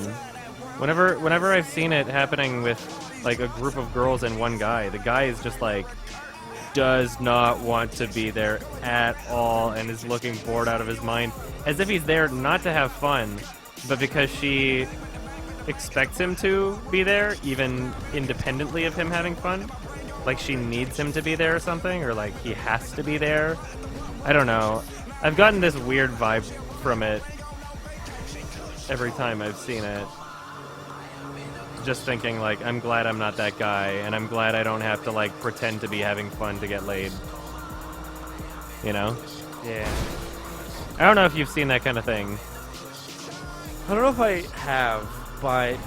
whenever I've seen it happening with like a group of girls and one guy, the guy is just like, does not want to be there at all and is looking bored out of his mind, as if he's there not to have fun, but because she expects him to be there, even independently of him having fun. Like she needs him to be there or something, or like he has to be there. I don't know. I've gotten this weird vibe from it every time I've seen it. Just thinking, like, I'm glad I'm not that guy, and I'm glad I don't have to, like, pretend to be having fun to get laid. You know? Yeah. I don't know if you've seen that kind of thing. I don't know if I have, but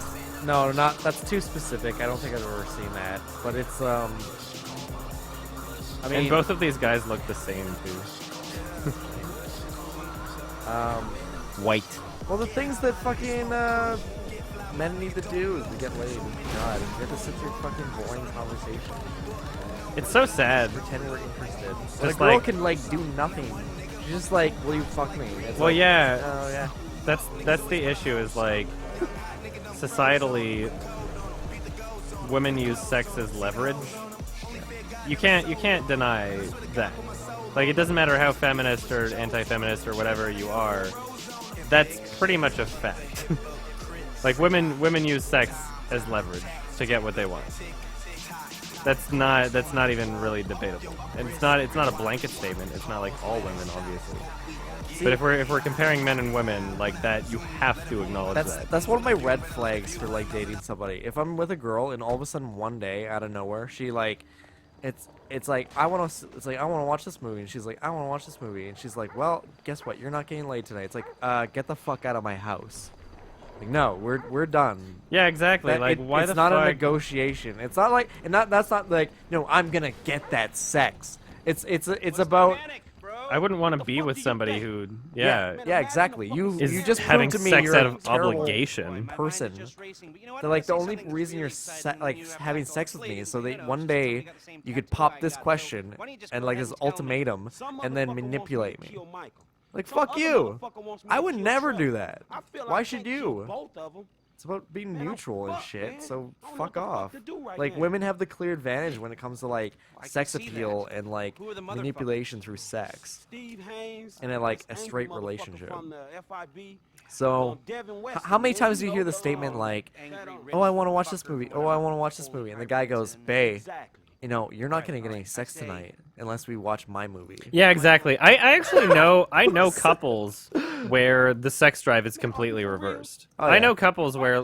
no, not, that's too specific. I don't think I've ever seen that. But it's I mean, And both of these guys look the same, too. White. well, the things that fucking men need to do is to get laid. God, you have to sit through fucking boring conversation. It's so sad. Pretend we're interested. But a Just girl like- can like do nothing. She's just like, will you fuck me? It's Well, like, yeah. Oh yeah. That's the issue. Is like societally, women use sex as leverage. You can't deny that. Like, it doesn't matter how feminist or anti-feminist or whatever you are. That's pretty much a fact. Like, women use sex as leverage to get what they want. That's not even really debatable. And it's not a blanket statement. It's not like all women, obviously. But if we're comparing men and women like that, you have to acknowledge that. That's one of my red flags for like dating somebody. If I'm with a girl and all of a sudden one day out of nowhere she like, it's like I want to watch this movie and she's like I want to watch this movie and she's like, well, guess what? You're not getting laid tonight. It's like get the fuck out of my house. Like, no, we're done. Yeah, exactly. Like, why it's the not fuck? a negotiation. It's not like that's not like no, I'm gonna get that sex. It's about I wouldn't want to be with somebody who, yeah, exactly. You is just having proved to me sex you're out a of terrible obligation. person. They're like the only reason you're having sex with me is so that one day you could pop this question and like this ultimatum and then manipulate me. Like fuck you. I would never do that. Why should you? It's about being neutral and shit, so fuck off. Like, women have the clear advantage when it comes to, like, sex appeal and, like, manipulation through sex. And in, like, a straight relationship. So, how many times do you hear the statement, like, oh, I want to watch this movie, oh, I want to watch this movie, and the guy goes, bae, you know, you're not going to get any sex tonight unless we watch my movie. Yeah, exactly. I actually know couples where the sex drive is completely reversed. Oh, I yeah. know couples where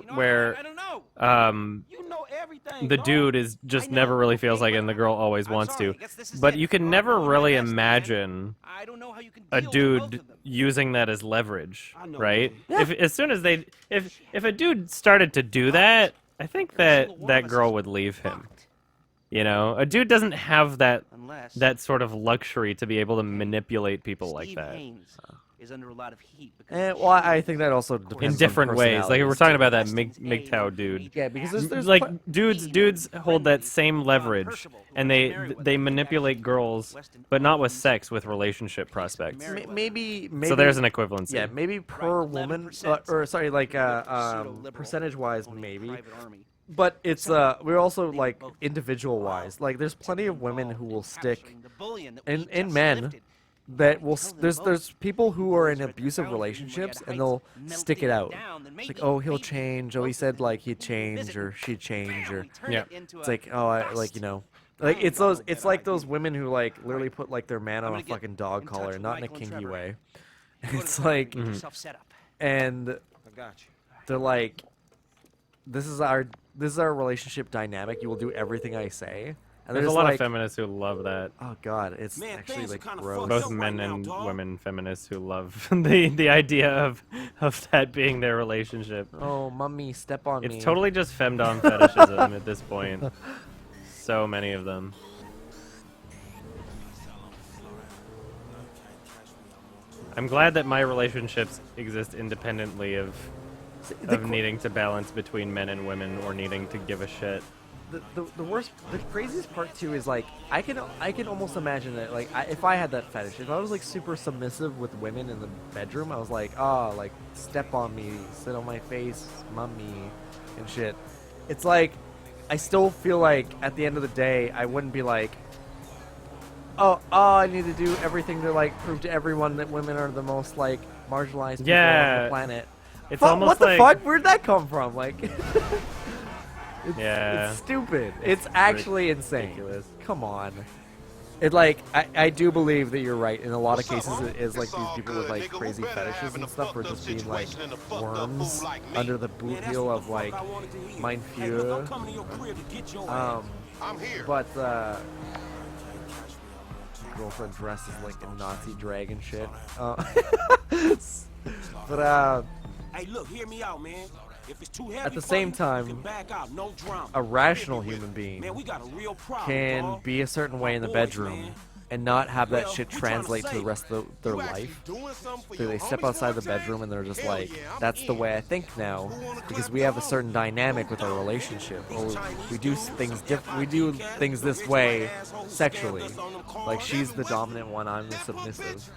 the dude is just never really feels like it and the girl always wants to. But you can never really imagine a dude using that as leverage, right? Yeah. If a dude started to do that, I think that girl would leave him. You know, a dude doesn't have that sort of luxury to be able to manipulate people like that. Is under a lot of heat Well, I think that also depends In on different ways. Like, we're personalities. talking about that MGTOW dude. Yeah, because there's Like, dudes hold that same leverage, and they manipulate girls, but not with sex, with relationship prospects. maybe So there's an equivalency. yeah, maybe per woman, or sorry, like percentage-wise, maybe. But it's we're also like individual-wise. Like, there's plenty of women who will stick, and men that will. There's people who are in abusive relationships and they'll stick it out. It's like, oh, he'll change. Oh, he said like he'd change or she'd change or Yeah. it's like, oh, I like, you know. Like, it's like those women who like literally put like their man on a fucking dog collar, not in a kinky way. It's like, and they're like, this is our relationship dynamic. You will do everything I say. And There's a just lot like, of feminists who love that. oh god, it's Man, actually things like are kinda gross. fucked Both up men right now, and dog. women feminists who love the idea of that being their relationship. Oh, mummy, step on me. It's totally just femdom fetishism at this point. So many of them. I'm glad that my relationships exist independently of needing to balance between men and women or needing to give a shit. The worst, the craziest part too is like I can almost imagine that like if I had that fetish, if I was like super submissive with women in the bedroom, I was like, oh, like step on me, sit on my face, mummy, and shit. It's like I still feel like at the end of the day, I wouldn't be like, oh, I need to do everything to like prove to everyone that women are the most like marginalized people on the planet. It's Fuck, almost what the like fuck? Where'd that come from? Like. Yeah. It's stupid. It's actually insane. ridiculous. Come on. It like I do believe that you're right. In a lot of cases, it is like these people with like crazy fetishes and stuff are just being like worms under the boot heel of like Mein Führer. But girlfriend dresses like a Nazi dragon shit. But Hey, look, hear me out, man. If it's too heavy at the for same you, time, you can back out, no drama. a rational human being Man, we got a real problem, can dog. be a certain way in the Boys, bedroom man, and not have that shit translate to the rest of their life. So they step outside the bedroom and they're just like, that's the way I think now, because we have a certain dynamic with our relationship. Or we do things this way sexually. Like she's the dominant one, I'm the submissive.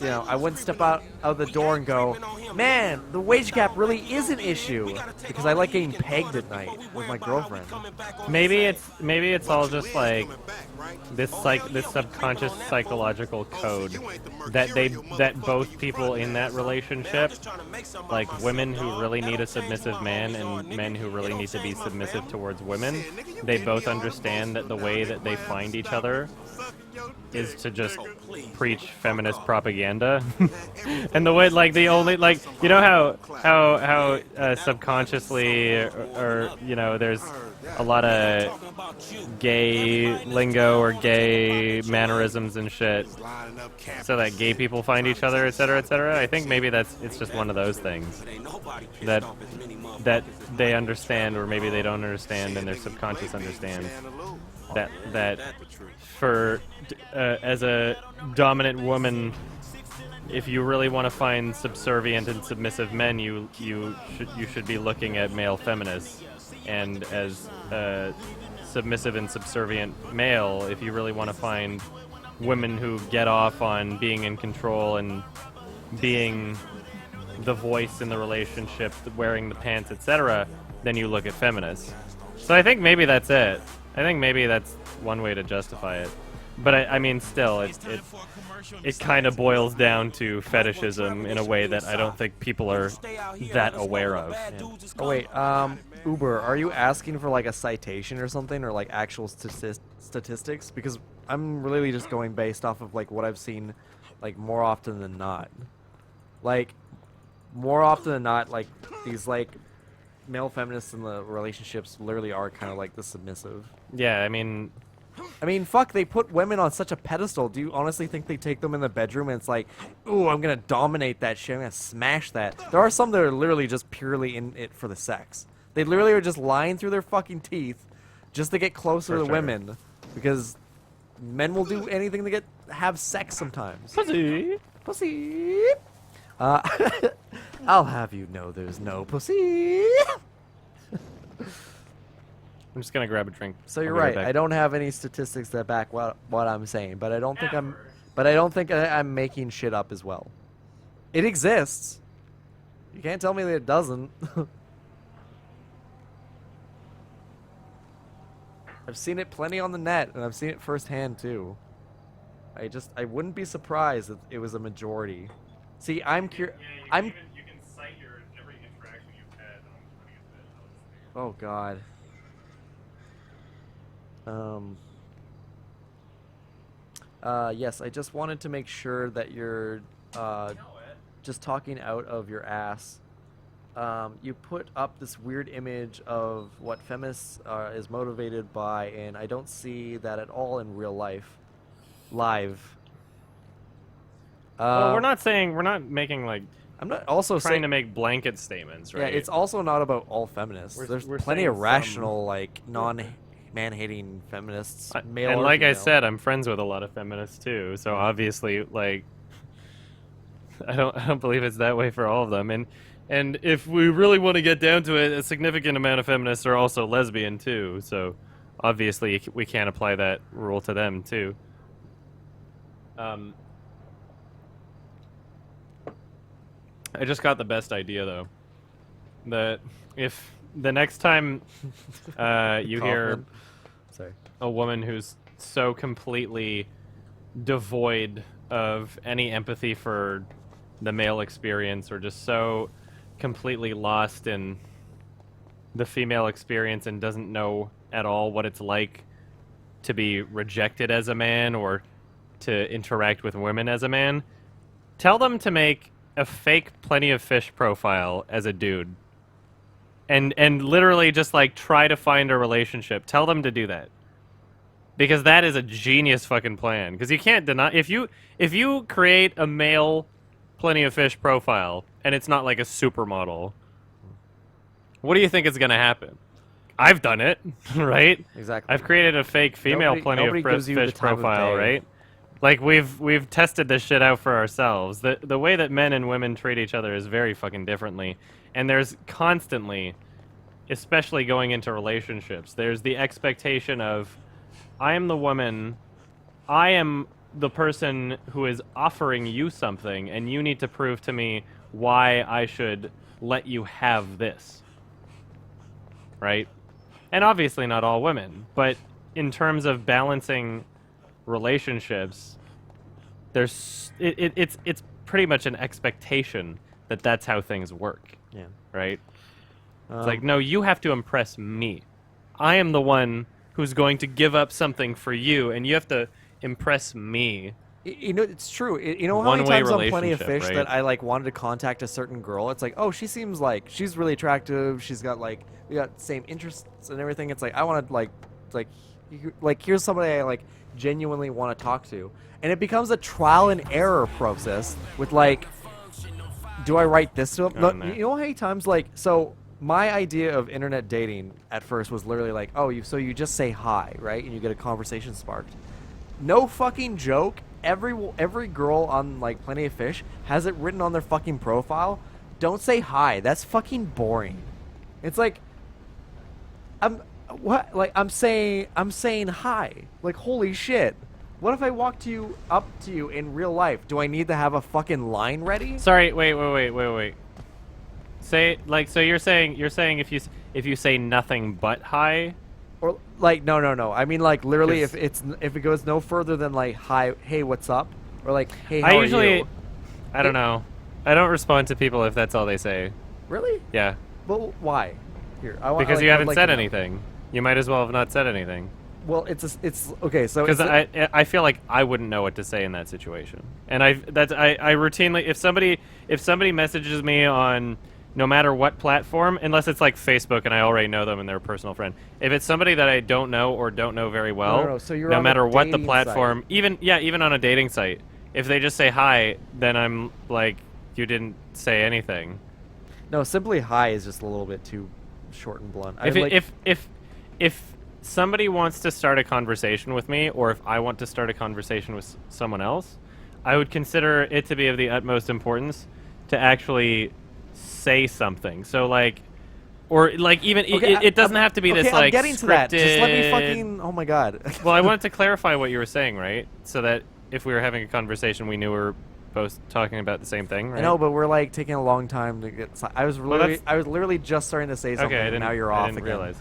You know, I wouldn't step out of the door and go, man, the wage gap really is an issue, because I like getting pegged at night with my girlfriend. Maybe it's all just like this subconscious psychological code that both people in that relationship, like women who really need a submissive man and men who really need to be submissive towards women, they both understand that the way that they find each other is to just preach feminist propaganda. And the way, like, the only, like, you know how subconsciously or you know, there's a lot of gay lingo or gay mannerisms and shit so that gay people find each other, etc., etc. I think maybe it's just one of those things that they understand, or maybe they don't understand, and their subconscious understands that for as a dominant woman, if you really want to find subservient and submissive men, you should be looking at male feminists, and as a submissive and subservient male, if you really want to find women who get off on being in control and being the voice in the relationship, wearing the pants, etc., then you look at feminists. So I think maybe that's it. I think maybe that's one way to justify it. But I mean, still, it kind of boils down to fetishism in a way that I don't think people are that aware of. Yeah. Oh wait, Uber, are you asking for like a citation or something, or like actual statistics? Because I'm really just going based off of like what I've seen, like more often than not. Like more often than not, like these like male feminists in the relationships literally are kind of like the submissive. Yeah, I mean, fuck, they put women on such a pedestal. Do you honestly think they take them in the bedroom and it's like, ooh, I'm gonna dominate that shit, I'm gonna smash that? There are some that are literally just purely in it for the sex. They literally are just lying through their fucking teeth just to get closer to women, because men will do anything to have sex sometimes. Pussy. I'll have you know there's no pussy. I'm just gonna grab a drink. So you're right. I don't have any statistics that back what I'm saying, but I don't think I'm making shit up as well. It exists. You can't tell me that it doesn't. I've seen it plenty on the net, and I've seen it firsthand too. I wouldn't be surprised if it was a majority. See, I'm curious. You can cite every interaction you've had on Oh God. Yes, I just wanted to make sure that you're just talking out of your ass. You put up this weird image of what feminists is motivated by, and I don't see that at all in real life. Live. Well, we're not making like. I'm not also trying to make blanket statements, right? Yeah, it's also not about all feminists. There's plenty of rational, like man-hating feminists, male and or like female. I said, I'm friends with a lot of feminists too. So obviously, like, I don't believe it's that way for all of them. And if we really want to get down to it, a significant amount of feminists are also lesbian too. So obviously, we can't apply that rule to them too. I just got the best idea though. That if the next time you hear a woman who's so completely devoid of any empathy for the male experience, or just so completely lost in the female experience and doesn't know at all what it's like to be rejected as a man or to interact with women as a man, tell them to make a fake Plenty of Fish profile as a dude. And literally just like try to find a relationship. Tell them to do that. Because that is a genius fucking plan. Because you can't deny, if you create a male Plenty of Fish profile and it's not like a supermodel, what do you think is gonna happen? I've done it, right? Exactly. I've created a fake female Nobody gives you the fish time of profile, day. right? Like we've tested this shit out for ourselves. The way that men and women treat each other is very fucking differently, and there's constantly, especially going into relationships, there's the expectation of, I am the woman, I am the person who is offering you something, and you need to prove to me why I should let you have this, right? And obviously not all women, but in terms of balancing relationships, it's pretty much an expectation that that's how things work, Yeah. right? It's like, no, you have to impress me. I am the one who's going to give up something for you, and you have to impress me. You know, it's true. You know how many One-way times on Plenty of Fish relationship, right? that I like wanted to contact a certain girl? It's like, oh, she seems like she's really attractive. She's got like we got same interests and everything. It's like I want to like here's somebody I like genuinely want to talk to, and it becomes a trial and error process with like, do I write this to him? Oh, no. You know how many times like so. My idea of internet dating at first was literally like, oh, you just say hi, right, and you get a conversation sparked. No fucking joke. Every girl on like Plenty of Fish has it written on their fucking profile. Don't say hi. That's fucking boring. It's like, I'm saying hi. Like holy shit. What if I walk up to you in real life? Do I need to have a fucking line ready? Sorry, wait. Say so you're saying if you say nothing but hi. Or like no. I mean like literally 'Cause- if it goes no further than like hi, hey, what's up? Or like hey, how I are usually you? I don't know. I don't respond to people if that's all they say. Really? Yeah. Well, why? Here, Because like, you I'd haven't like said to know. anything. You might as well have not said anything. Well, it's okay. So Because it's I feel like I wouldn't know what to say in that situation. And I routinely if somebody messages me on no matter what platform, unless it's like Facebook and I already know them and they're a personal friend. If it's somebody that I don't know or don't know very well, No, so you're no on a matter what the dating platform, even on a dating site, if they just say hi, then I'm like, you didn't say anything. no, simply hi is just a little bit too short and blunt. If somebody wants to start a conversation with me, or if I want to start a conversation with someone else, I would consider it to be of the utmost importance to actually say something. So like, or like even it doesn't have to be this like I'm getting to that. Just let me scripted- fucking. Oh my god. Well, I wanted to clarify what you were saying, right? So that if we were having a conversation, we knew we were both talking about the same thing, right? I know, but we're like taking a long time to get. I was that's- literally just starting to say something. Okay, I and didn't. now you're I off didn't again. realize.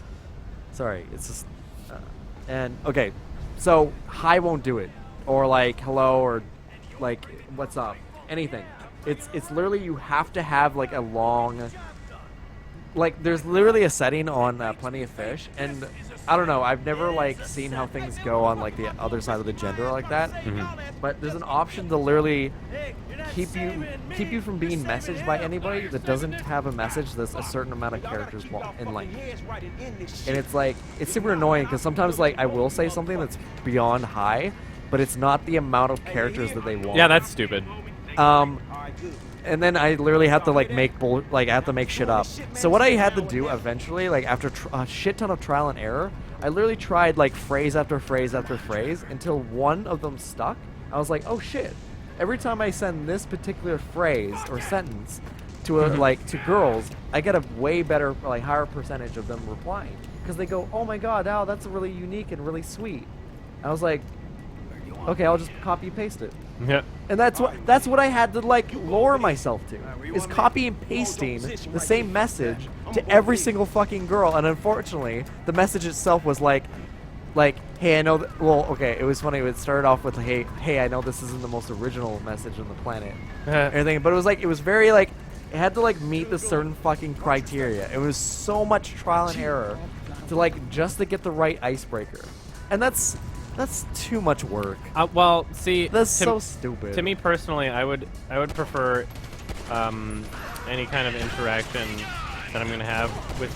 Sorry, it's just. And okay, so hi won't do it, or like hello, or like what's up, anything. It's literally you have to have like a long. Like there's literally a setting on Plenty of Fish, and I don't know. I've never like seen how things go on like the other side of the gender like that. But there's an option to literally keep you from being messaged by anybody that doesn't have a message that's a certain amount of characters in length. And it's like it's super annoying because sometimes like I will say something that's beyond hi, but it's not the amount of characters that they want. Yeah, that's stupid. And then I literally have to like I have to make shit up. So what I had to do eventually, like after a shit ton of trial and error, I literally tried like phrase after phrase after phrase until one of them stuck. I was like, oh shit! Every time I send this particular phrase or sentence to to girls, I get a way better, like higher percentage of them replying because they go, oh my god, Al, that's really unique and really sweet. I was like, okay, I'll just copy and paste it. Yeah. And that's what I had to like lower myself to is copy and pasting the same message to every single fucking girl. And unfortunately, the message itself was like, hey, I know. Well, okay, it was funny. It started off with hey, I know this isn't the most original message on the planet, everything. But it was very like it had to like meet the certain fucking criteria. It was so much trial and error to like just to get the right icebreaker, and that's too much work. Well, see, That's so stupid. To me personally, I would prefer any kind of interaction that I'm going to have with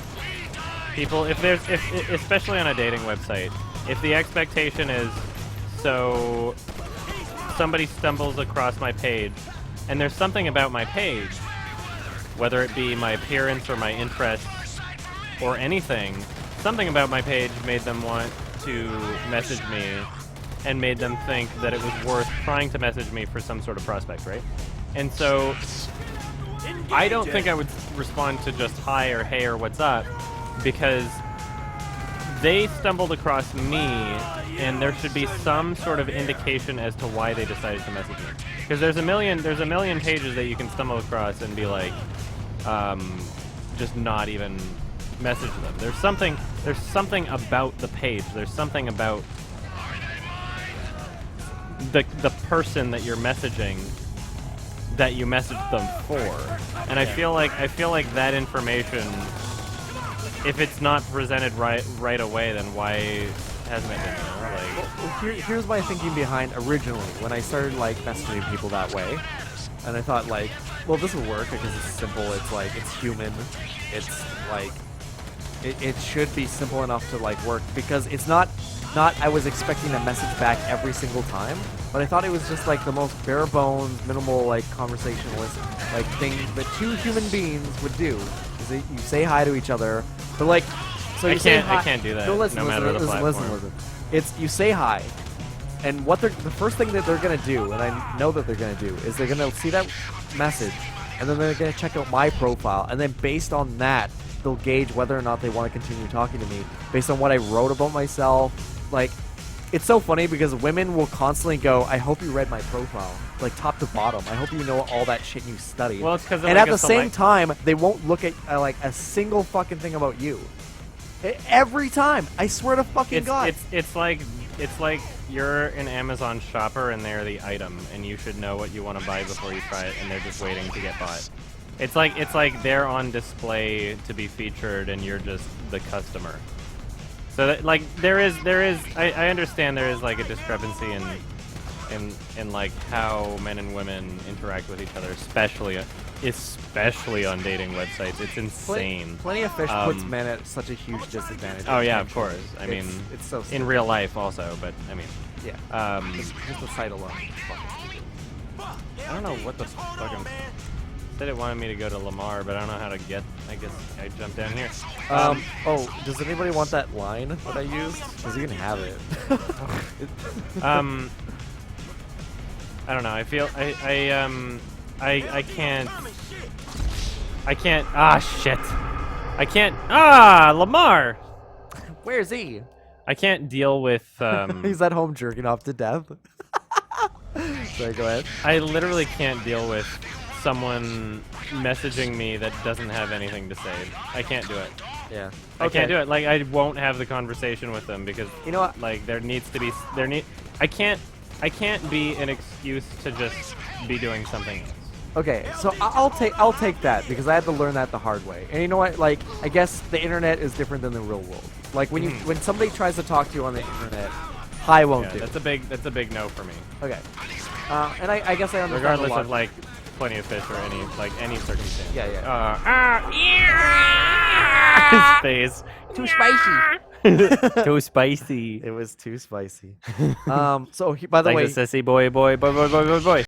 people. If especially on a dating website, if the expectation is so somebody stumbles across my page and there's something about my page, whether it be my appearance or my interests or anything, something about my page made them want to message me and made them think that it was worth trying to message me for some sort of prospect, right? And so I don't think I would respond to just hi or hey or what's up, because they stumbled across me, and there should be some sort of indication as to why they decided to message me. Because there's a million pages that you can stumble across and be like, just not even message them. There's something about the page. There's something about the person that you're messaging that you messaged them for. And I feel like that information, if it's not presented right away, then why hasn't it been? Here's my thinking behind originally when I started like messaging people that way, and I thought like, well, this will work because it's simple. It's like it's human. It's like it should be simple enough to like work, because it's not I was expecting a message back every single time, but I thought it was just like the most bare bones, minimal like conversationalist like thing that two human beings would do. Is that you say hi to each other, but like so you say hi. I can't do that. No, listen, no matter the platform. listen. It's you say hi, and what the first thing that they're gonna do, and I know that they're gonna do, is they're gonna see that message, and then they're gonna check out my profile, and then based on that, they'll gauge whether or not they want to continue talking to me based on what I wrote about myself. Like, it's so funny because women will constantly go, "I hope you read my profile, like top to bottom. I hope you know all that shit you studied." Well, it's because and at the same time, they won't look at like a single fucking thing about you. Every time, I swear to fucking God. It's like you're an Amazon shopper and they're the item, and you should know what you want to buy before you try it, and they're just waiting to get bought. It's like they're on display to be featured, and you're just the customer. So that, like there is I understand there is like a discrepancy in like how men and women interact with each other, especially on dating websites. It's insane. Plenty of Fish puts men at such a huge disadvantage. Oh yeah, of course. I mean, it's so in stupid. real life also, but I mean, Yeah. Just the site alone. It's fucking stupid. I don't know what the fuck I'm. Said it wanted me to go to Lamar, but I don't know how to get. I guess I jumped down here. Oh, does anybody want that line that I used? Because you can have it. I don't know. I feel I can't. Ah, shit. I can't. Ah, Lamar. Where's he? I can't deal with. He's at home jerking off to death. Sorry, go ahead. I literally can't deal with someone messaging me that doesn't have anything to say. I can't do it. Yeah. I can't do it. Like, I won't have the conversation with them because you know what? Like, there needs to be I can't be an excuse to just be doing something else. Okay, so I'll take that because I had to learn that the hard way. And you know what? Like, I guess the internet is different than the real world. Like when somebody tries to talk to you on the internet, hi won't do. That's a big no for me. Okay. And I guess I understand. Regardless of like Plenty of Fish or any circumstance. Yeah. His face. Too spicy. Too spicy. It was too spicy. So by the like way, the sissy boy.